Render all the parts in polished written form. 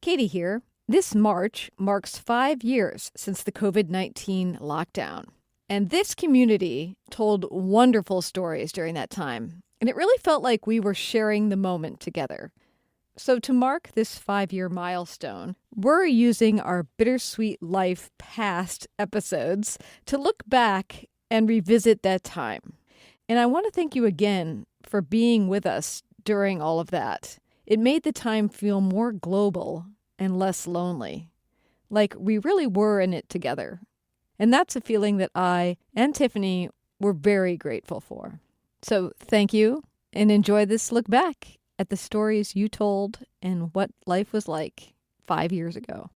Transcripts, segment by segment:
Katie here. This March marks 5 years since the COVID-19 lockdown. And this community told wonderful stories during that time. And it really felt like we were sharing the moment together. So to mark this 5-year milestone, we're using our Bittersweet Life past episodes to look back and revisit that time. And I want to thank you again for being with us during all of that. It made the time feel more global and less lonely, like we really were in it together. And that's a feeling that I and Tiffany were very grateful for. So thank you, and enjoy this look back at the stories you told and what life was like 5 years ago.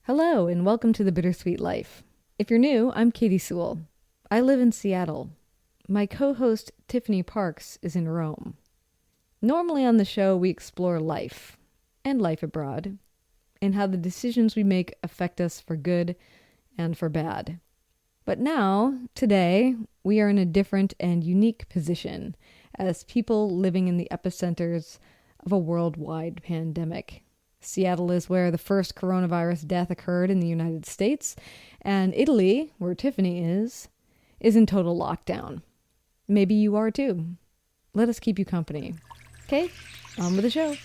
Hello, and welcome to the Bittersweet Life. If you're new, I'm Katie Sewell. I live in Seattle. My co-host Tiffany Parks is in Rome. Normally on the show, we explore life and life abroad and how the decisions we make affect us for good and for bad. But now, today, we are in a different and unique position as people living in the epicenters of a worldwide pandemic. Seattle is where the first coronavirus death occurred in the United States, and Italy, where Tiffany is in total lockdown. Maybe you are too. Let us keep you company. Okay, on with the show.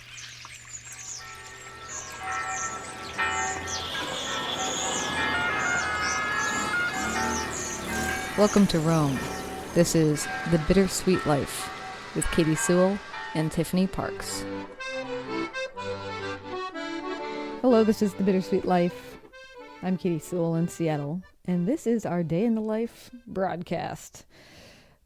Welcome to Rome. This is The Bittersweet Life with Katie Sewell and Tiffany Parks. Hello, this is The Bittersweet Life. I'm Katie Sewell in Seattle, and this is our Day in the Life broadcast,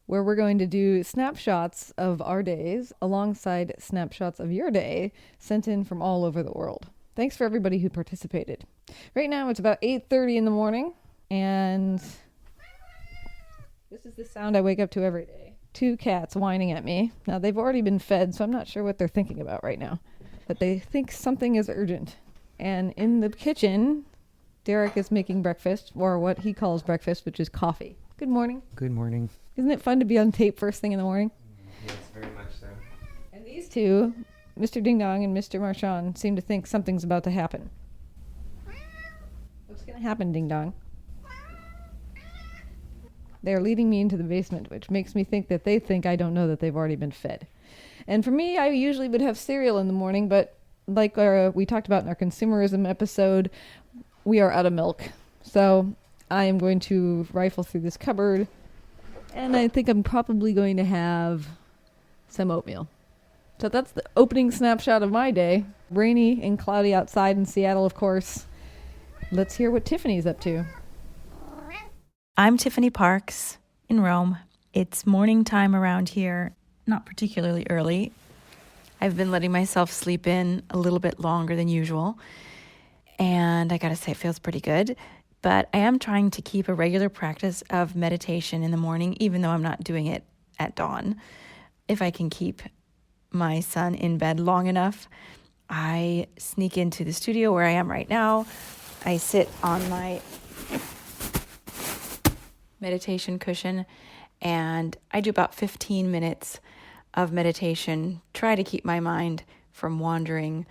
where we're going to do snapshots of our days alongside snapshots of your day sent in from all over the world. Thanks for everybody who participated. Right now it's about 8:30 in the morning, and this is the sound I wake up to every day. 2 cats whining at me. Now they've already been fed, so I'm not sure what they're thinking about right now, but they think something is urgent. And in the kitchen, Derek is making breakfast, or what he calls breakfast, which is coffee. Good morning. Good morning. Isn't it fun to be on tape first thing in the morning? Yes, very much so. And these two, Mr. Ding Dong and Mr. Marchand, seem to think something's about to happen. What's going to happen, Ding Dong? They're leading me into the basement, which makes me think that they think I don't know that they've already been fed. And for me, I usually would have cereal in the morning, but like we talked about in our consumerism episode, we are out of milk. So I am going to rifle through this cupboard, and I think I'm probably going to have some oatmeal. So that's the opening snapshot of my day. Rainy and cloudy outside in Seattle, of course. Let's hear what Tiffany's up to. I'm Tiffany Parks in Rome. It's morning time around here, not particularly early. I've been letting myself sleep in a little bit longer than usual, and I gotta say it feels pretty good. But I am trying to keep a regular practice of meditation in the morning, even though I'm not doing it at dawn. If I can keep my son in bed long enough, I sneak into the studio where I am right now. I sit on my meditation cushion, and I do about 15 minutes of meditation, try to keep my mind from wandering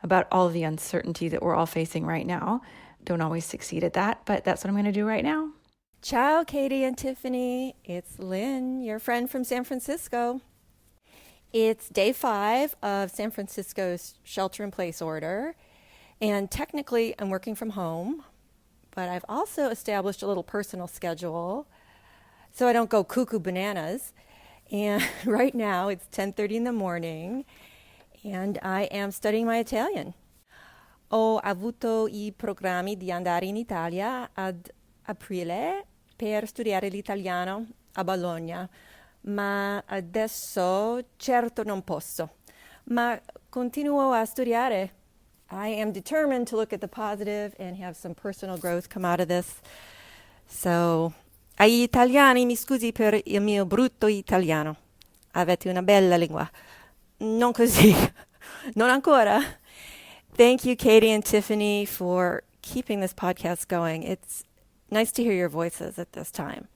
about all of the uncertainty that we're all facing right now. Don't always succeed at that, but that's what I'm going to do right now. Ciao, Katie and Tiffany. It's Lynn, your friend from San Francisco. It's day 5 of San Francisco's shelter-in-place order, and technically I'm working from home, but I've also established a little personal schedule so I don't go cuckoo bananas. And right now it's 10:30 in the morning, and I am studying my Italian. Ho avuto I programmi di andare in Italia ad aprile per studiare l'italiano a Bologna, ma adesso certo non posso. Ma continuo a studiare. I am determined to look at the positive and have some personal growth come out of this. So, agli italiani, mi scusi per il mio brutto italiano. Avete una bella lingua. Non così. Non ancora. Thank you, Katie and Tiffany, for keeping this podcast going. It's nice to hear your voices at this time,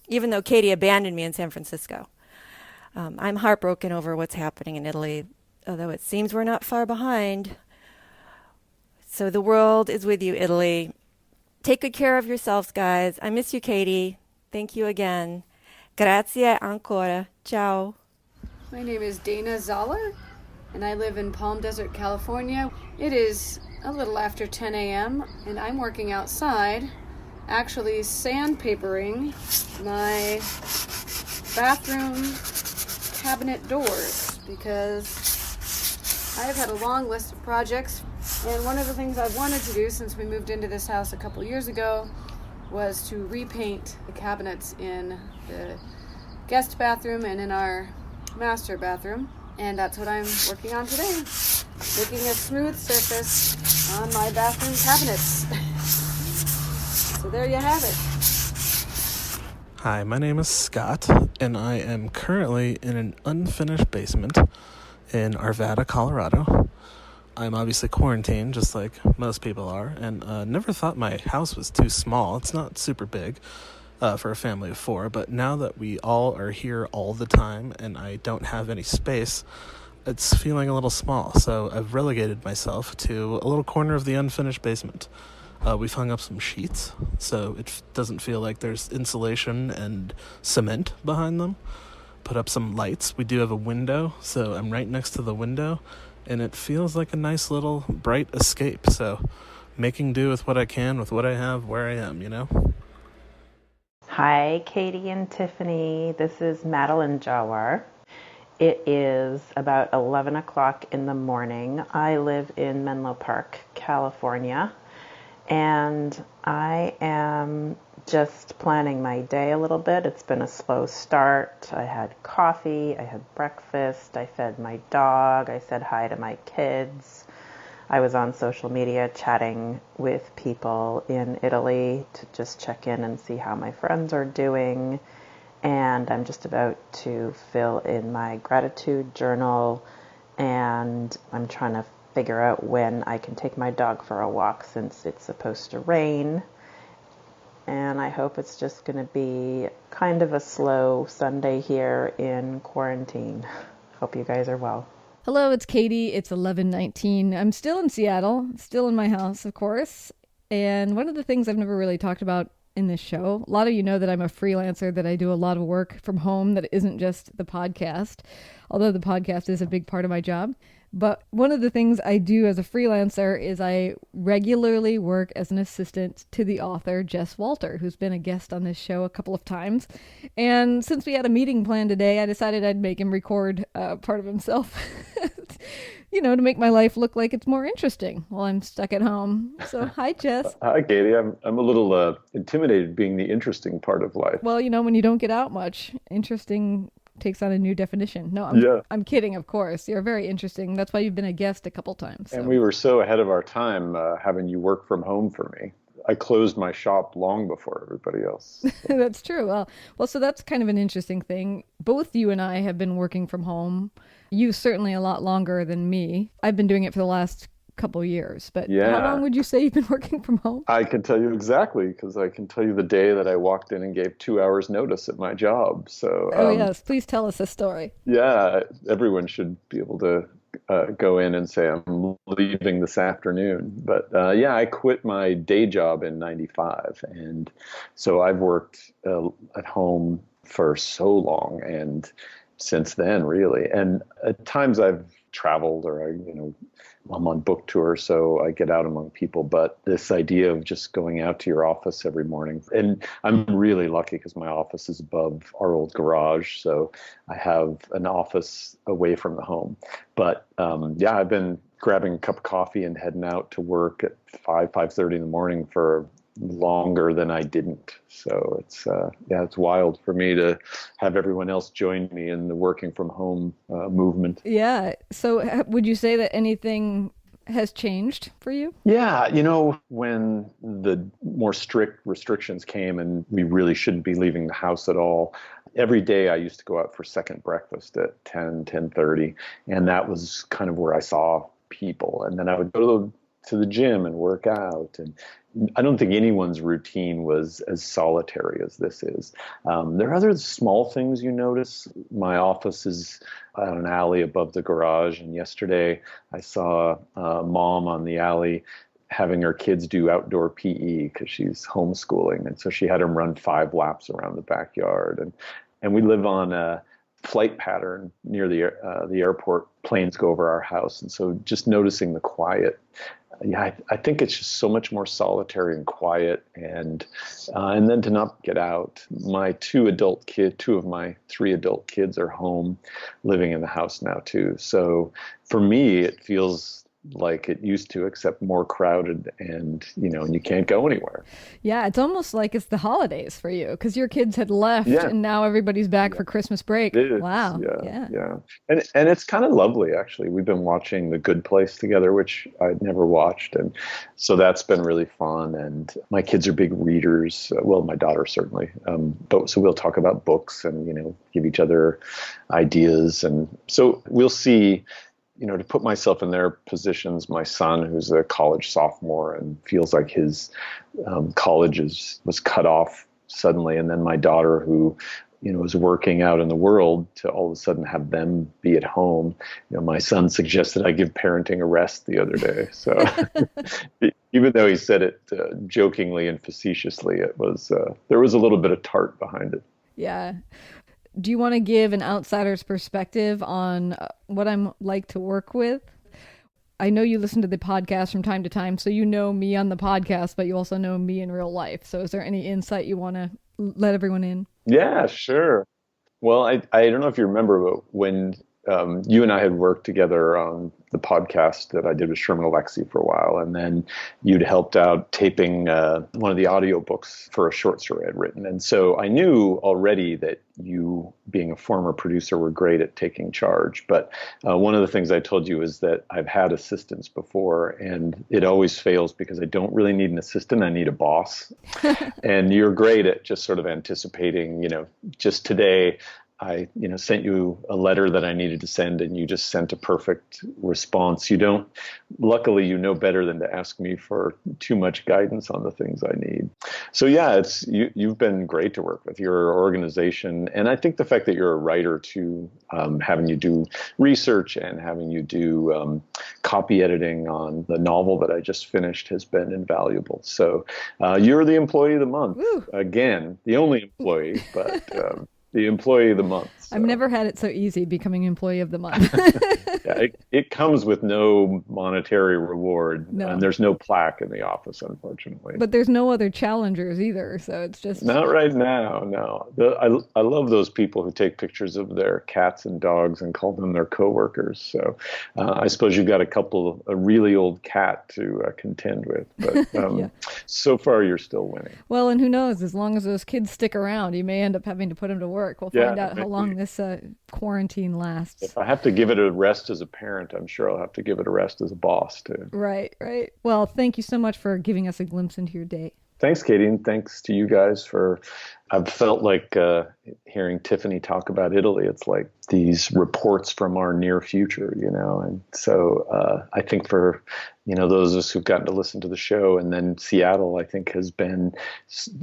even though Katie abandoned me in San Francisco. I'm heartbroken over what's happening in Italy, although it seems we're not far behind. So the world is with you, Italy. Take good care of yourselves, guys. I miss you, Katie. Thank you again. Grazie ancora. Ciao. My name is Dana Zoller, and I live in Palm Desert, California. It is a little after 10 a.m., and I'm working outside, actually sandpapering my bathroom cabinet doors, because I've had a long list of projects, and one of the things I've wanted to do since we moved into this house a couple years ago was to repaint the cabinets in the guest bathroom and in our master bathroom, and that's what I'm working on today, making a smooth surface on my bathroom cabinets. So there you have it. Hi, my name is Scott, and I am currently in an unfinished basement in Arvada, Colorado. I'm obviously quarantined, just like most people are, and never thought my house was too small. It's not super big for a family of 4, but now that we all are here all the time and I don't have any space, it's feeling a little small. So I've relegated myself to a little corner of the unfinished basement. We've hung up some sheets, so it doesn't feel like there's insulation and cement behind them. Put up some lights. We do have a window, so I'm right next to the window, and it feels like a nice little bright escape. So making do with what I can, with what I have, where I am, you know? Hi, Katie and Tiffany. This is Madeline Jawar. It is about 11 o'clock in the morning. I live in Menlo Park, California, and I am just planning my day a little bit. It's been a slow start. I had coffee, I had breakfast, I fed my dog, I said hi to my kids. I was on social media chatting with people in Italy to just check in and see how my friends are doing. And I'm just about to fill in my gratitude journal, and I'm trying to figure out when I can take my dog for a walk since it's supposed to rain. And I hope it's just going to be kind of a slow Sunday here in quarantine. Hope you guys are well. Hello, it's Katie. It's 11:19. I'm still in Seattle, still in my house, of course. And one of the things I've never really talked about in this show, a lot of you know that I'm a freelancer, that I do a lot of work from home that isn't just the podcast, although the podcast is a big part of my job. But one of the things I do as a freelancer is I regularly work as an assistant to the author, Jess Walter, who's been a guest on this show a couple of times. And since we had a meeting planned today, I decided I'd make him record part of himself, to make my life look like it's more interesting while I'm stuck at home. So, hi, Jess. Hi, Katie. I'm a little intimidated being the interesting part of life. Well, when you don't get out much, interesting takes on a new definition. No, I'm kidding, of course. You're very interesting. That's why you've been a guest a couple times. So. And we were so ahead of our time having you work from home for me. I closed my shop long before everybody else. So. That's true. Well, so that's kind of an interesting thing. Both you and I have been working from home. You certainly a lot longer than me. I've been doing it for the last couple years, but How long would you say you've been working from home? I can tell you exactly, because I can tell you the day that I walked in and gave 2 hours notice at my job. So yes, please tell us this story. Yeah, everyone should be able to go in and say I'm leaving this afternoon. But I quit my day job in '95, and so I've worked at home for so long, and since then, really. And at times I've traveled, or I'm on book tour, so I get out among people. But this idea of just going out to your office every morning, and I'm really lucky because my office is above our old garage, so I have an office away from the home. But I've been grabbing a cup of coffee and heading out to work at 5:30 in the morning for longer than I didn't. So it's wild for me to have everyone else join me in the working from home movement. Yeah. So would you say that anything has changed for you? Yeah. When the more strict restrictions came and we really shouldn't be leaving the house at all, every day I used to go out for second breakfast at 10:30. And that was kind of where I saw people. And then I would go to the gym and work out. And I don't think anyone's routine was as solitary as this is. There are other small things you notice. My office is on an alley above the garage, and yesterday I saw a mom on the alley having her kids do outdoor PE because she's homeschooling. And so she had them run 5 laps around the backyard. And we live on a flight pattern near the airport. Planes go over our house. And so just noticing the quiet. Yeah, I think it's just so much more solitary and quiet, and then to not get out. My 2 of my 3 adult kids are home, living in the house now too. So for me, it feels like it used to, except more crowded, and and you can't go anywhere. Yeah, it's almost like it's the holidays for you because your kids had left Yeah. and now everybody's back for Christmas break. It is. Wow. Yeah. And it's kind of lovely, actually. We've been watching The Good Place together, which I'd never watched, and so that's been really fun. And my kids are big readers. Well, my daughter certainly. But so we'll talk about books and give each other ideas, and so we'll see. To put myself in their positions, my son, who's a college sophomore and feels like his college was cut off suddenly, and then my daughter, who is working out in the world, to all of a sudden have them be at home. My son suggested I give parenting a rest the other day. So even though he said it jokingly and facetiously, there was a little bit of tart behind it. Yeah. Do you want to give an outsider's perspective on what I'm like to work with? I know you listen to the podcast from time to time, so you know me on the podcast, but you also know me in real life. So is there any insight you want to let everyone in? Yeah, sure. Well, I don't know if you remember, but when you and I had worked together on the podcast that I did with Sherman Alexie for a while, and then you'd helped out taping one of the audiobooks for a short story I'd written. And so I knew already that you, being a former producer, were great at taking charge. But one of the things I told you is that I've had assistants before, and it always fails because I don't really need an assistant. I need a boss. And you're great at just sort of anticipating, just today, I, sent you a letter that I needed to send, and you just sent a perfect response. Luckily, you know better than to ask me for too much guidance on the things I need. So yeah, you've been great to work with, your organization. And I think the fact that you're a writer too, having you do research and having you do copy editing on the novel that I just finished has been invaluable. So you're the employee of the month. Woo. Again, the only employee, but the employee of the month. So. I've never had it so easy becoming employee of the month. Yeah, it comes with no monetary reward, No. And there's no plaque in the office, unfortunately. But there's no other challengers either, so it's just... Not right now, no. I love those people who take pictures of their cats and dogs and call them their coworkers. So I suppose you've got a really old cat to contend with. But Yeah. So far, you're still winning. Well, and who knows, as long as those kids stick around, you may end up having to put them to work. We'll find out how long this quarantine lasts. If I have to give it a rest as a parent, I'm sure I'll have to give it a rest as a boss too. Right. Well, thank you so much for giving us a glimpse into your day. Thanks, Katie, and thanks to you guys I've felt like hearing Tiffany talk about Italy. It's like these reports from our near future, and so I think for, those of us who've gotten to listen to the show, and then Seattle, I think, has been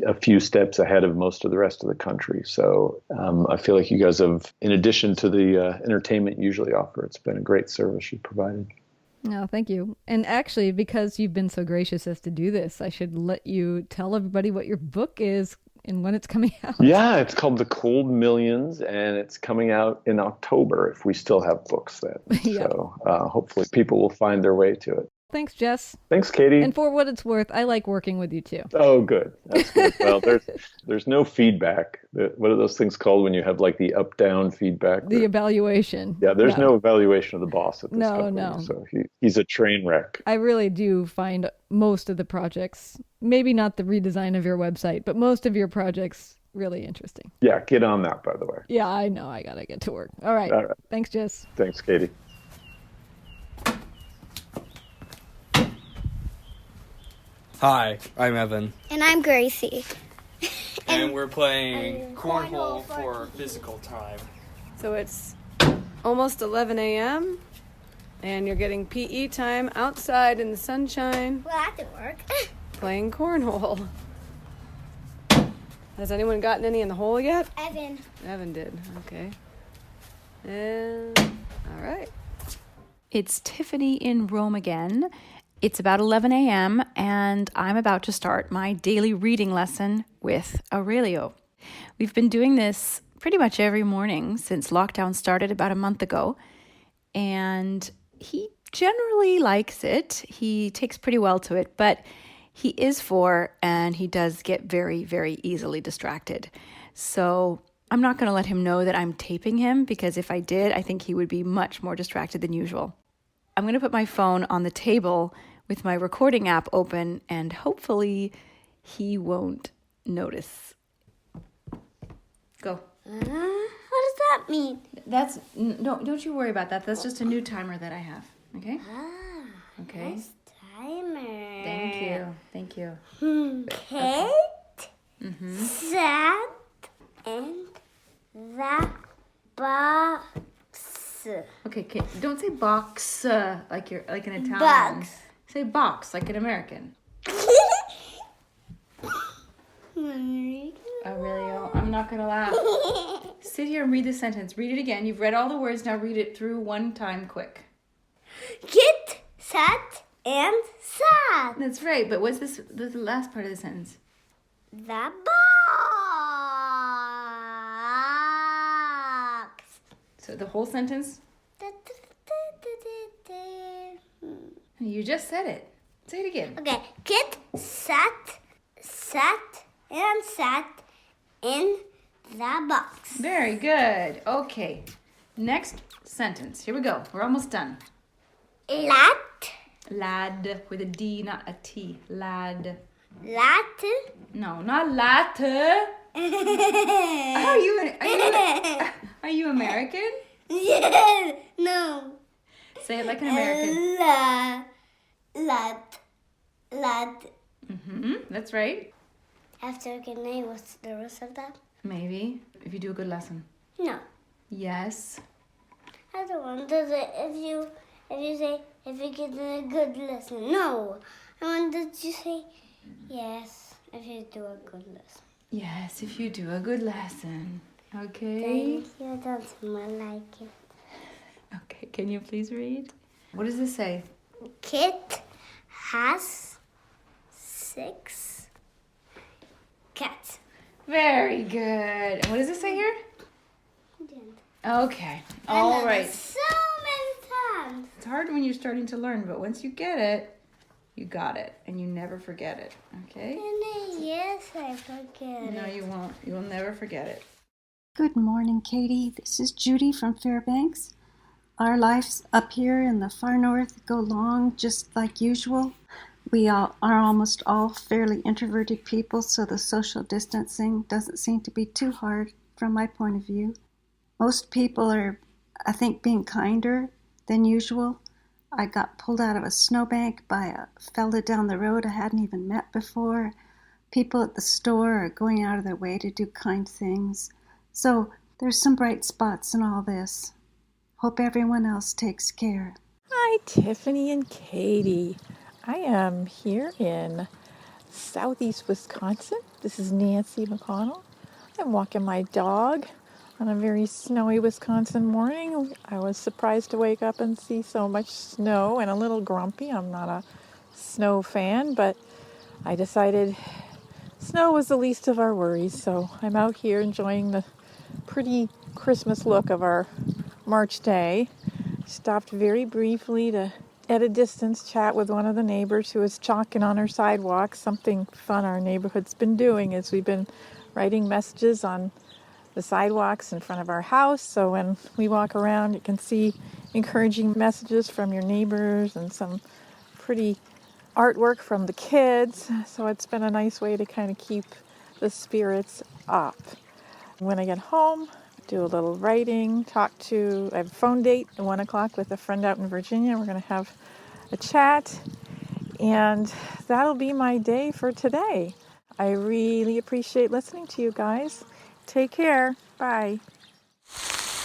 a few steps ahead of most of the rest of the country. So I feel like you guys have, in addition to the entertainment you usually offer, it's been a great service you've provided. No, thank you. And actually, because you've been so gracious as to do this, I should let you tell everybody what your book is and when it's coming out. Yeah, it's called The Cold Millions, and it's coming out in October if we still have books then. Yeah. So hopefully people will find their way to it. Thanks, Jess. Thanks, Katie. And for what it's worth, I like working with you too. Oh, good. That's good. Well, there's no feedback. What are those things called when you have like the up-down feedback? The evaluation. Yeah, there's no evaluation of the boss at this company. No. So he's a train wreck. I really do find most of the projects, maybe not the redesign of your website, but most of your projects really interesting. Yeah, get on that, by the way. Yeah, I know. I got to get to work. All right. Thanks, Jess. Thanks, Katie. Hi, I'm Evan. And I'm Gracie. And we're playing cornhole for physical time. So it's almost 11 a.m. and you're getting PE time outside in the sunshine Well, that didn't work. playing cornhole. Has anyone gotten any in the hole yet? Evan did. Okay. And all right. It's Tiffany in Rome again. It's about 11 a.m. and I'm about to start my daily reading lesson with Aurelio. We've been doing this pretty much every morning since lockdown started about a month ago, and he generally likes it. He takes pretty well to it, but he is 4 and he does get very, very easily distracted. So I'm not going to let him know that I'm taping him, because if I did, I think he would be much more distracted than usual. I'm going to put my phone on the table with my recording app open, and hopefully he won't notice. Go. What does that mean? No, don't you worry about that. That's just a new timer that I have. Okay? Okay. Nice timer. Thank you. Kate sat in the box. Okay, don't say box like you're like an Italian. Box. Say box like an American. Aurelio, I'm not going to laugh. Sit here and read the sentence. Read it again. You've read all the words. Now read it through one time quick. Kit, sat, and sat. That's right, but what's the last part of the sentence? The box. So the whole sentence? You just said it. Say it again. Okay. Kit sat, and sat in the box. Very good. Okay. Next sentence. Here we go. We're almost done. Lad with a D, not a T. Lad. No, not latte. Are you American? Yes. No. Say it like an American. Lad. That's right. After good night, what's the rest of that? Maybe if you do a good lesson. No. Yes. I don't want to say if you get a good lesson. No. I wanted to say yes if you do a good lesson. Yes, if you do a good lesson. Okay. Thank you. That's more like it. Okay, can you please read? What does this say? Kit has 6 cats. Very good. And what does it say here? Okay. All right. So many times. It's hard when you're starting to learn, but once you get it, you got it, and you never forget it. Okay? Yes, I forget. No, you won't. You will never forget it. Good morning, Katie. This is Judy from Fairbanks. Our lives up here in the far north go long just like usual. We are almost all fairly introverted people, so the social distancing doesn't seem to be too hard from my point of view. Most people are, I think, being kinder than usual. I got pulled out of a snowbank by a fella down the road I hadn't even met before. People at the store are going out of their way to do kind things. So there's some bright spots in all this. Hope everyone else takes care. Hi, Tiffany and Katie. I am here in southeast Wisconsin. This is Nancy McConnell. I'm walking my dog on a very snowy Wisconsin morning. I was surprised to wake up and see so much snow and a little grumpy. I'm not a snow fan, but I decided snow was the least of our worries. So I'm out here enjoying the pretty Christmas look of our March day. Stopped very briefly to, at a distance, chat with one of the neighbors who was chalking on her sidewalk. Something fun our neighborhood's been doing is we've been writing messages on the sidewalks in front of our house, so when we walk around you can see encouraging messages from your neighbors and some pretty artwork from the kids. So it's been a nice way to kind of keep the spirits up. When I get home, do a little writing, I have a phone date at 1 o'clock with a friend out in Virginia. We're going to have a chat, and that'll be my day for today. I really appreciate listening to you guys. Take care. Bye.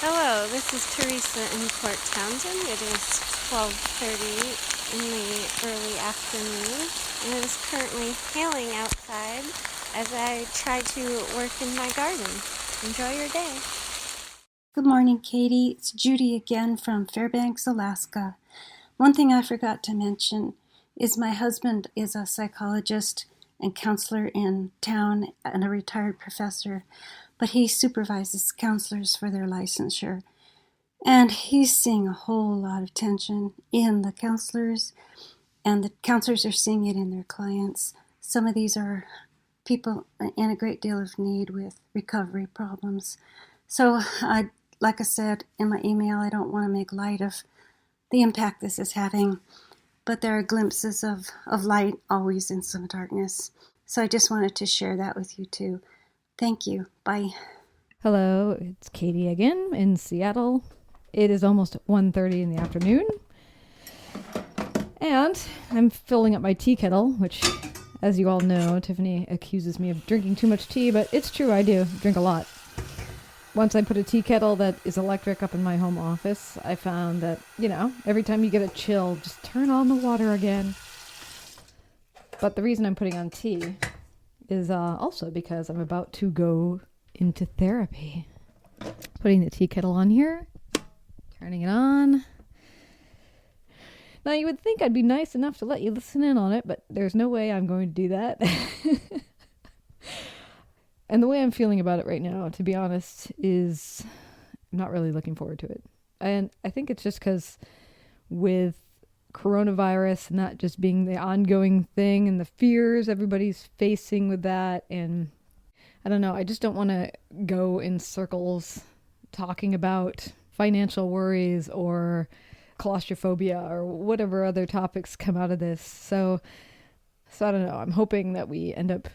Hello, this is Teresa in Port Townsend. It is 12:30 in the early afternoon, and it is currently hailing outside as I try to work in my garden. Enjoy your day. Good morning, Katie. It's Judy again from Fairbanks, Alaska. One thing I forgot to mention, is my husband is a psychologist and counselor in town and a retired professor, but he supervises counselors for their licensure. And he's seeing a whole lot of tension in the counselors, and the counselors are seeing it in their clients. Some of these are people in a great deal of need with recovery problems. So, like I said in my email, I don't want to make light of the impact this is having, but there are glimpses of light always in some darkness. So I just wanted to share that with you too. Thank you. Bye. Hello, it's Katie again in Seattle. It is almost 1:30 in the afternoon, and I'm filling up my tea kettle, which, as you all know, Tiffany accuses me of drinking too much tea, but it's true, I do drink a lot. Once I put a tea kettle that is electric up in my home office, I found that, every time you get a chill, just turn on the water again. But the reason I'm putting on tea is also because I'm about to go into therapy. Putting the tea kettle on here, turning it on. Now, you would think I'd be nice enough to let you listen in on it, but there's no way I'm going to do that. And the way I'm feeling about it right now, to be honest, is I'm not really looking forward to it. And I think it's just because with coronavirus not just being the ongoing thing and the fears everybody's facing with that, and I don't know, I just don't want to go in circles talking about financial worries or claustrophobia or whatever other topics come out of this. So I don't know. I'm hoping that we end up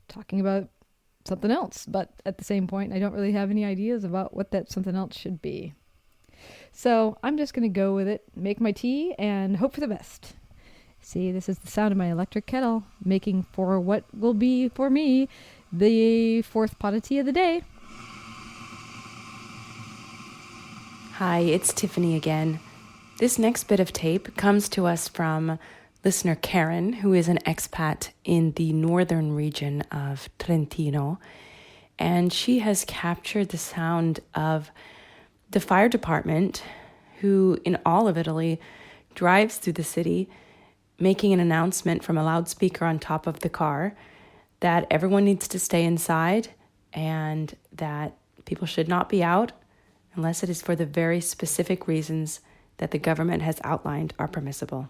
talking about something else, but at the same point, I don't really have any ideas about what that something else should be. So I'm just going to go with it, make my tea, and hope for the best. See, this is the sound of my electric kettle making for what will be, for me, the fourth pot of tea of the day. Hi, it's Tiffany again. This next bit of tape comes to us from listener Karen, who is an expat in the northern region of Trentino, and she has captured the sound of the fire department, who in all of Italy drives through the city, making an announcement from a loudspeaker on top of the car that everyone needs to stay inside and that people should not be out unless it is for the very specific reasons that the government has outlined are permissible.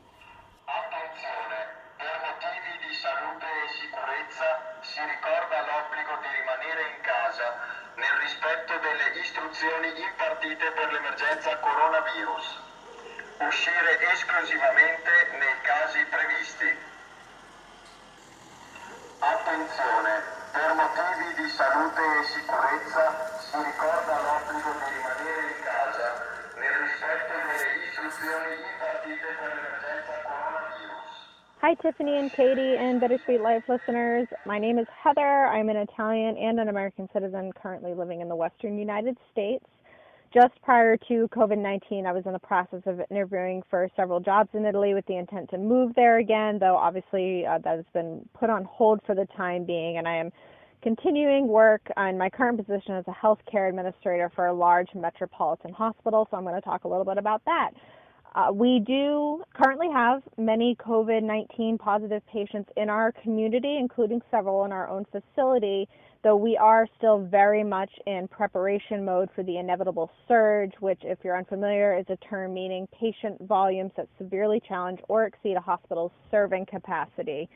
Attenzione, per motivi di salute e sicurezza si ricorda l'obbligo di rimanere in casa nel rispetto delle istruzioni impartite per l'emergenza coronavirus. Uscire esclusivamente nei casi previsti. Attenzione, per motivi di salute e sicurezza si ricorda l'obbligo di rimanere in casa nel rispetto delle istruzioni impartite per l'emergenza coronavirus. Hi, Tiffany and Katie and Bittersweet Life listeners. My name is Heather. I'm an Italian and an American citizen currently living in the Western United States. Just prior to COVID-19, I was in the process of interviewing for several jobs in Italy with the intent to move there again, though obviously that has been put on hold for the time being, and I am continuing work on my current position as a healthcare administrator for a large metropolitan hospital, so I'm going to talk a little bit about that. We do currently have many COVID-19 positive patients in our community, including several in our own facility, though we are still very much in preparation mode for the inevitable surge, which, if you're unfamiliar, is a term meaning patient volumes that severely challenge or exceed a hospital's serving capacity.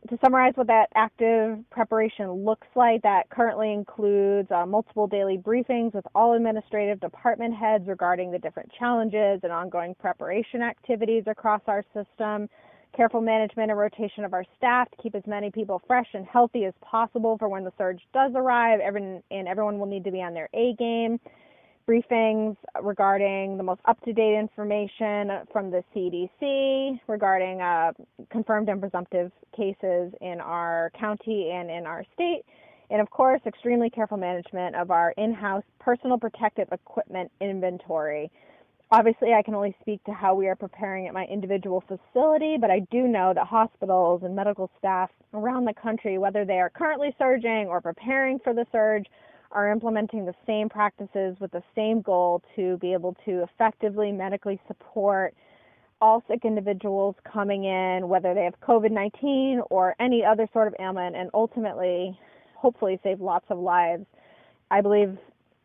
To summarize what that active preparation looks like, that currently includes multiple daily briefings with all administrative department heads regarding the different challenges and ongoing preparation activities across our system, careful management and rotation of our staff to keep as many people fresh and healthy as possible for when the surge does arrive, and everyone will need to be on their A game. Briefings regarding the most up-to-date information from the CDC regarding confirmed and presumptive cases in our county and in our state. And of course, extremely careful management of our in-house personal protective equipment inventory. Obviously, I can only speak to how we are preparing at my individual facility, but I do know that hospitals and medical staff around the country, whether they are currently surging or preparing for the surge, are implementing the same practices with the same goal to be able to effectively medically support all sick individuals coming in, whether they have COVID-19 or any other sort of ailment, and ultimately, hopefully, save lots of lives. I believe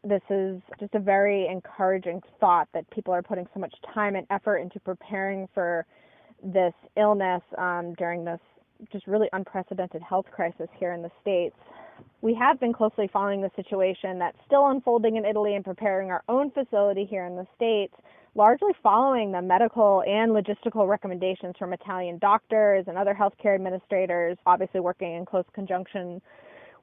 this is just a very encouraging thought that people are putting so much time and effort into preparing for this illness during this just really unprecedented health crisis here in the States. We have been closely following the situation that's still unfolding in Italy and preparing our own facility here in the States, largely following the medical and logistical recommendations from Italian doctors and other healthcare administrators, obviously working in close conjunction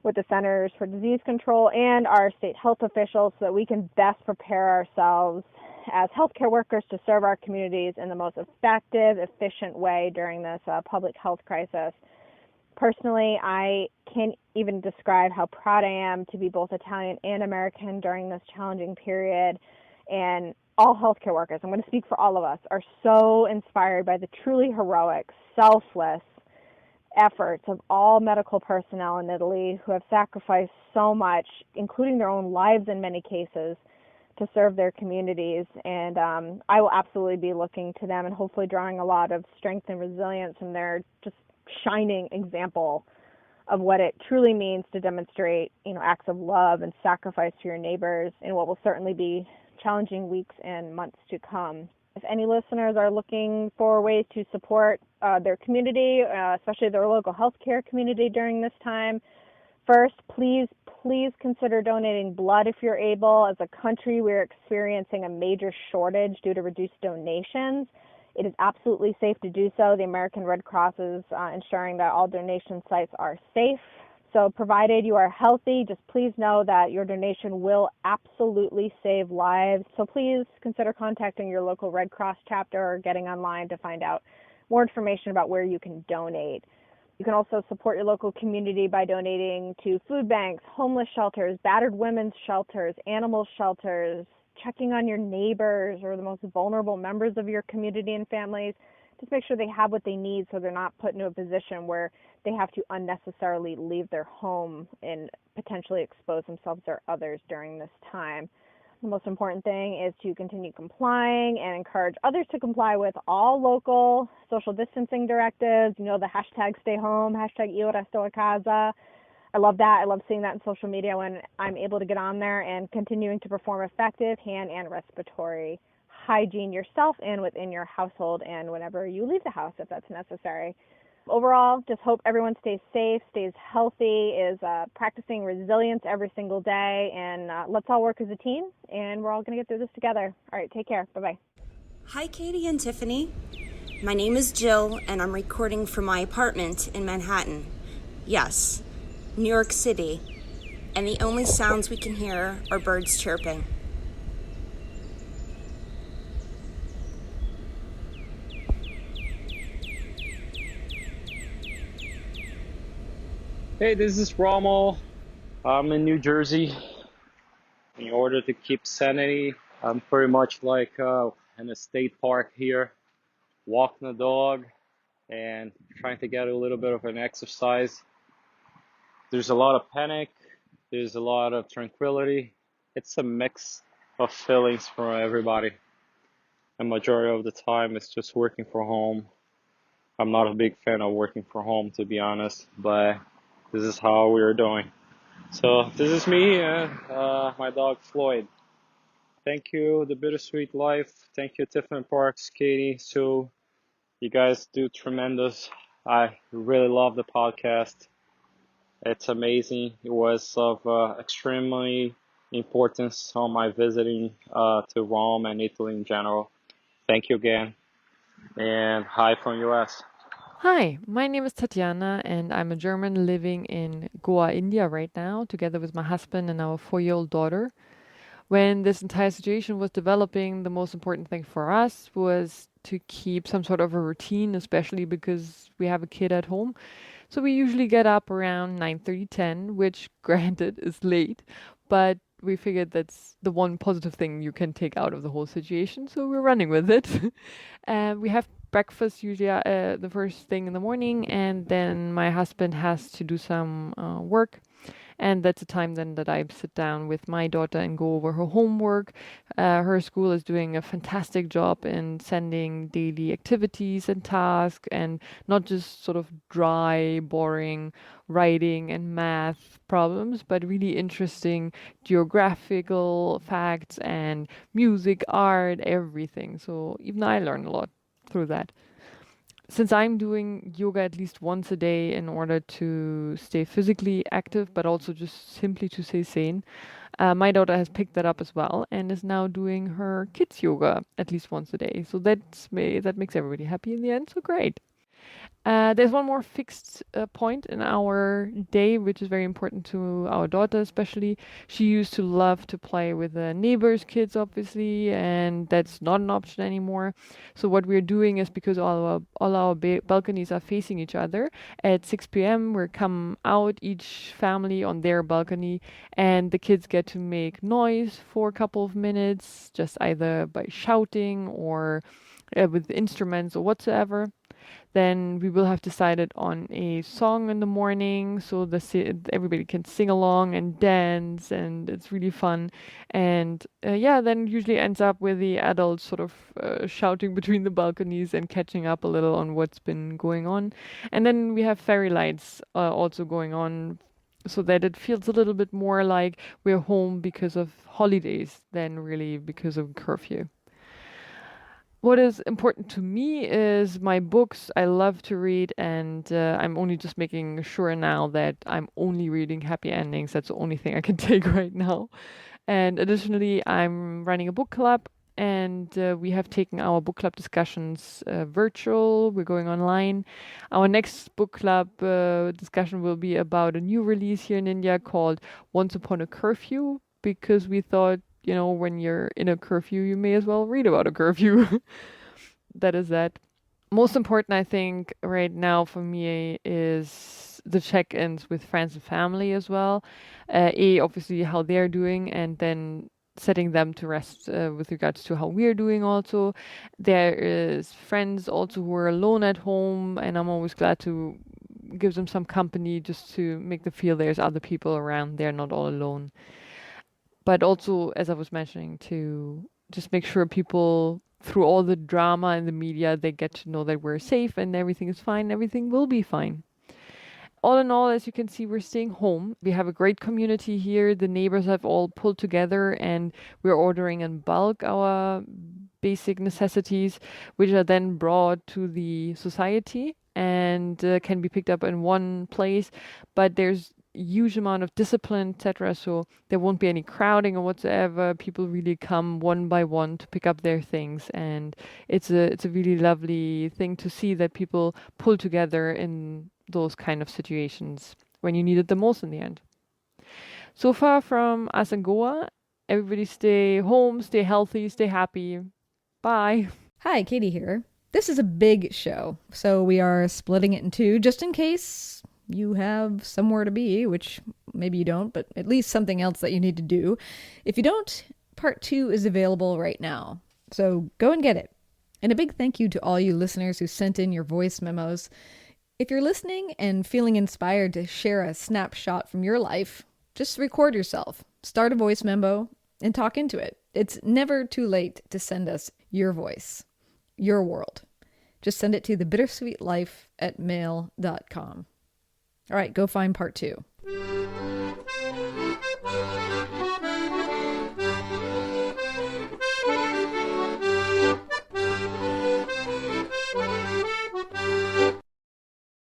with the Centers for Disease Control and our state health officials so that we can best prepare ourselves as healthcare workers to serve our communities in the most effective, efficient way during this public health crisis. Personally, I can't even describe how proud I am to be both Italian and American during this challenging period. And all healthcare workers, I'm going to speak for all of us, are so inspired by the truly heroic, selfless efforts of all medical personnel in Italy who have sacrificed so much, including their own lives in many cases, to serve their communities. And I will absolutely be looking to them and hopefully drawing a lot of strength and resilience from their just shining example of what it truly means to demonstrate, acts of love and sacrifice to your neighbors in what will certainly be challenging weeks and months to come. If any listeners are looking for ways to support their community, especially their local healthcare community during this time, first, please consider donating blood if you're able. As a country, we're experiencing a major shortage due to reduced donations. It is absolutely safe to do so. The American Red Cross is ensuring that all donation sites are safe. So provided you are healthy, just please know that your donation will absolutely save lives. So please consider contacting your local Red Cross chapter or getting online to find out more information about where you can donate. You can also support your local community by donating to food banks, homeless shelters, battered women's shelters, animal shelters, checking on your neighbors or the most vulnerable members of your community and families. Just make sure they have what they need so they're not put into a position where they have to unnecessarily leave their home and potentially expose themselves or others during this time. The most important thing is to continue complying and encourage others to comply with all local social distancing directives. The hashtag stay home, hashtag io resto a casa. I love that. I love seeing that in social media when I'm able to get on there and continuing to perform effective hand and respiratory hygiene yourself and within your household and whenever you leave the house if that's necessary. Overall, just hope everyone stays safe, stays healthy, is practicing resilience every single day, and let's all work as a team, and we're all going to get through this together. All right, take care. Bye-bye. Hi, Katie and Tiffany. My name is Jill, and I'm recording from my apartment in Manhattan. Yes, New York City, and the only sounds we can hear are birds chirping. Hey, this is Rommel. I'm in New Jersey. In order to keep sanity, I'm pretty much like in a state park here, walking the dog and trying to get a little bit of an exercise. There's a lot of panic. There's a lot of tranquility. It's a mix of feelings from everybody. The majority of the time, it's just working from home. I'm not a big fan of working from home, to be honest, but this is how we are doing. So this is me and my dog Floyd. Thank you, the Bittersweet Life. Thank you, Tiffany Parks, Katie, Sue. You guys do tremendous. I really love the podcast. It's amazing. It was of extremely importance on my visiting to Rome and Italy in general. Thank you again. And hi from US. Hi, my name is Tatiana, and I'm a German living in Goa, India right now, together with my husband and our 4-year-old daughter. When this entire situation was developing, the most important thing for us was to keep some sort of a routine, especially because we have a kid at home. So we usually get up around 9:30, 10, which granted is late, but we figured that's the one positive thing you can take out of the whole situation, so we're running with it. We have breakfast usually the first thing in the morning, and then my husband has to do some work, And that's a time then that I sit down with my daughter and go over her homework. Her school is doing a fantastic job in sending daily activities and tasks, and not just sort of dry, boring writing and math problems, but really interesting geographical facts and music, art, everything. So even I learned a lot through that. Since I'm doing yoga at least once a day in order to stay physically active, but also just simply to stay sane, my daughter has picked that up as well and is now doing her kids yoga at least once a day. So that makes everybody happy in the end. So great. There's one more fixed point in our day, which is very important to our daughter, especially. She used to love to play with the neighbors' kids, obviously, and that's not an option anymore. So what we're doing is, because all our balconies are facing each other, at 6 p.m. we come out, each family on their balcony, and the kids get to make noise for a couple of minutes, just either by shouting or with instruments or whatsoever. Then we will have decided on a song in the morning, so everybody can sing along and dance, and it's really fun. And then usually ends up with the adults sort of shouting between the balconies and catching up a little on what's been going on. And then we have fairy lights also going on, so that it feels a little bit more like we're home because of holidays than really because of curfew. What is important to me is my books. I love to read, and I'm only just making sure now that I'm only reading happy endings. That's the only thing I can take right now. And additionally, I'm running a book club, and we have taken our book club discussions virtual. We're going online. Our next book club discussion will be about a new release here in India called Once Upon a Curfew, because we thought, when you're in a curfew, you may as well read about a curfew. That is that. Most important, I think, right now for me is the check-ins with friends and family as well. Obviously how they're doing, and then setting them to rest with regards to how we're doing also. There is friends also who are alone at home, and I'm always glad to give them some company just to make them feel there's other people around. They're not all alone. But also, as I was mentioning, to just make sure people, through all the drama in the media, they get to know that we're safe and everything is fine. Everything will be fine. All in all, as you can see, we're staying home. We have a great community here. The neighbors have all pulled together, and we're ordering in bulk our basic necessities, which are then brought to the society and can be picked up in one place. But there's huge amount of discipline, etc. So there won't be any crowding or whatsoever. People really come one by one to pick up their things, and it's a really lovely thing to see that people pull together in those kind of situations when you need it the most in the end. So far from us in Goa, everybody stay home, stay healthy, stay happy. Bye. Hi, Katie here. This is a big show, so we are splitting it in two just in case you have somewhere to be, which maybe you don't, but at least something else that you need to do. If you don't, part 2 is available right now. So go and get it. And a big thank you to all you listeners who sent in your voice memos. If you're listening and feeling inspired to share a snapshot from your life, just record yourself, start a voice memo, and talk into it. It's never too late to send us your voice, your world. Just send it to thebittersweetlife@mail.com. All right, go find part 2.